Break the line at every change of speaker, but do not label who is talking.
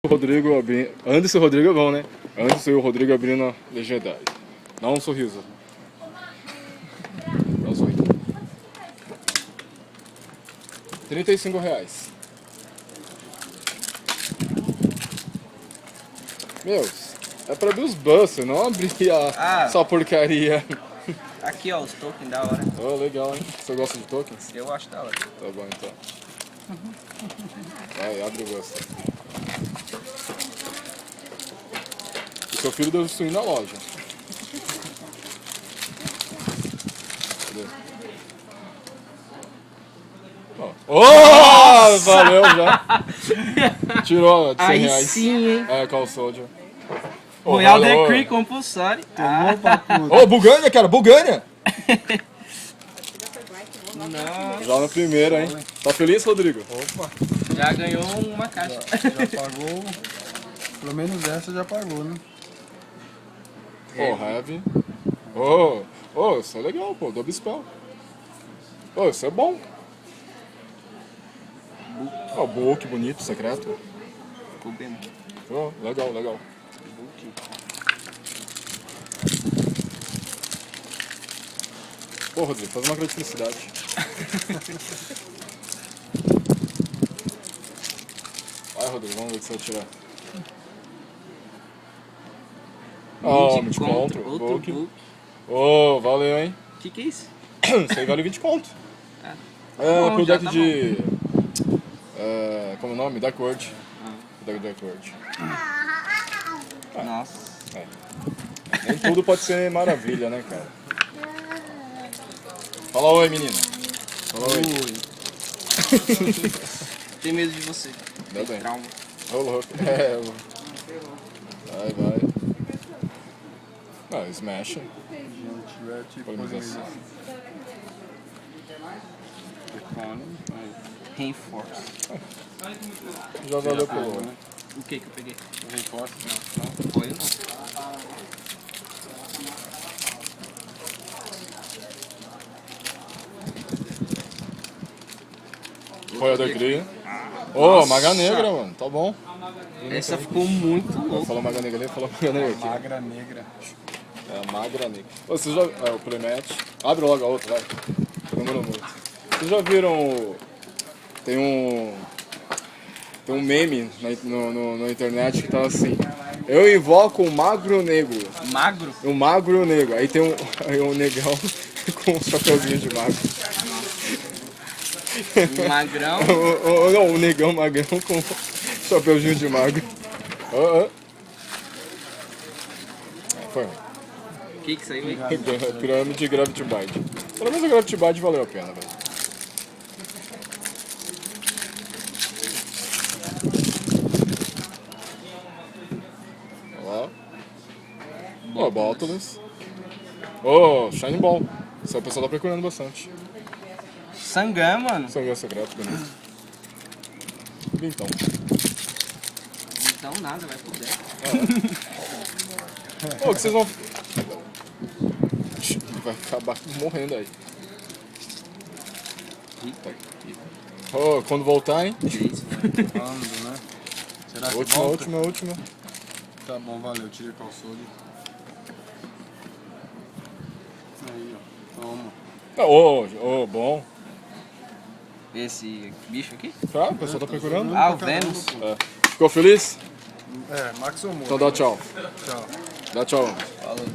Rodrigo abrindo. Anderson e o Rodrigo é bom, né? Anderson e o Rodrigo abrindo a legendária. Dá um sorriso. Dá um sorriso. R$35. Meu, é pra abrir os busts, não abrir só porcaria.
Aqui ó, os tokens da hora.
Oh, legal, hein? Você gosta de tokens?
Eu acho da hora.
Tá bom então. Vai, abre o bust. O seu filho deu isso aí na loja. Cadê? Oh, valeu já. Tirou de 100
Aí
reais.
sim, hein?
É, Call Soldier.
Royal Decree Compulsory.
Ô, Bugânia, cara, Bugânia!
Não,
Já no primeiro, hein? Tá feliz, Rodrigo?
Opa,
já ganhou uma caixa.
já pagou. Pelo menos essa já pagou, né?
Oh, Heavy. Isso é legal, pô, Double Spell. Isso é bom. Book bonito, secreto.
Ficou bem.
Legal. Pô, Rodrigo, faz uma grande felicidade. Vai, Rodrigo, vamos ver o que você vai tirar. Muito contra.
Outro book.
Valeu, hein?
Que é isso?
Isso aí vale 20 conto.
Bom,
Pro
já
deck
tá
de... como é o nome? Dark World. Deck de Dark World.
Nossa.
Nem tudo pode ser maravilha, né, cara? Fala oi, menina. Fala oi.
Tem medo de você.
Dá bem.
Trauma.
Rolou. Vai. Smash.
Gente, tiver tipo
Polarização.
Reinforce.
Já valeu pelo...
né?
O que eu peguei?
Reforço,
Não, foi não.
Royal Decree.
Nossa.
Maga Negra, mano. Tá bom.
Essa ficou muito louca.
Falou Maga Negra ali, falou Maga Negra aqui.
Magra negra.
É, Magra Negra. Vocês já... o playmatch. Abre logo a outra, vai. Tô demorando muito. Vocês já viram... Tem um meme na internet que tá assim: eu invoco um magro negro.
Magro?
Um magro negro. Aí tem um negão com um chapeuzinho de magro.
Magrão?
Não, um negão magrão com chapeuzinho de magro. Foi.
O que saiu aí?
Pirâmide de Gravity Bite. Pelo menos a Gravity Bite valeu a pena, velho. Baltolas. Shine Ball. Isso aí o pessoal tá procurando bastante.
Sangam, mano.
Sangam secreto, bonito. Então.
Então nada, vai pro deck.
O que vocês vão... Vai acabar morrendo aí. Quando voltar, hein?
Falando, né? Será que volta?
Última.
Tá bom, valeu. Tirei qual solde. Aí, ó. Toma.
Bom.
Esse bicho aqui?
Tá, o pessoal tá procurando.
Ah, o Vênus.
Ficou feliz?
Max ou morto?
Então dá tchau.
Tchau.
Dá tchau.
Falou.